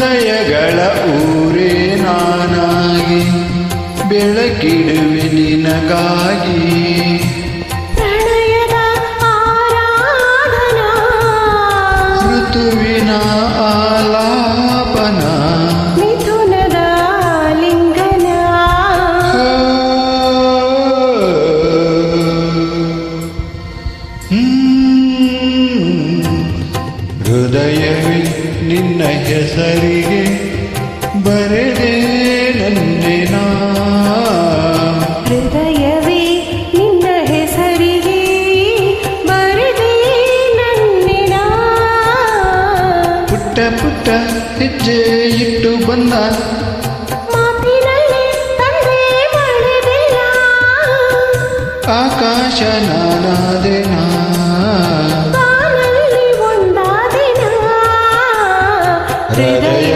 ಹೃದಯಗಳ ಊರೇ ನಾನಾಗಿ ಬೆಳಕಿಡುವೆ ನಿನಗಾಗಿ. ಪ್ರಣಯದ ಆರಾಧನಾ ಋತುವಿನ ಆಲಾಪನ ಮಿಥುನದ ಲಿಂಗನ ಹೃದಯವೇ ನಿನ್ನ ಹೆಸರಿಗೆ ಬರೆದೆ ನನ್ನೆನ. ಹೃದಯವೇ ನಿನ್ನ ಹೆಸರಿಗೆ ಬರೆದೆ ನನ್ನೆನ. ಪುಟ್ಟ ಪುಟ್ಟ ಹೆಜ್ಜೆ ಇಟ್ಟು ಬಂದ ಮಾತಿನಲ್ಲಿ ತಂದೆ ಮಾಡಿದೆಯ. ಆಕಾಶ ನಾನಾದೆನ. ಬಾನಲ್ಲಿ ಒಂದಾದಿನ. ಹೃದಯ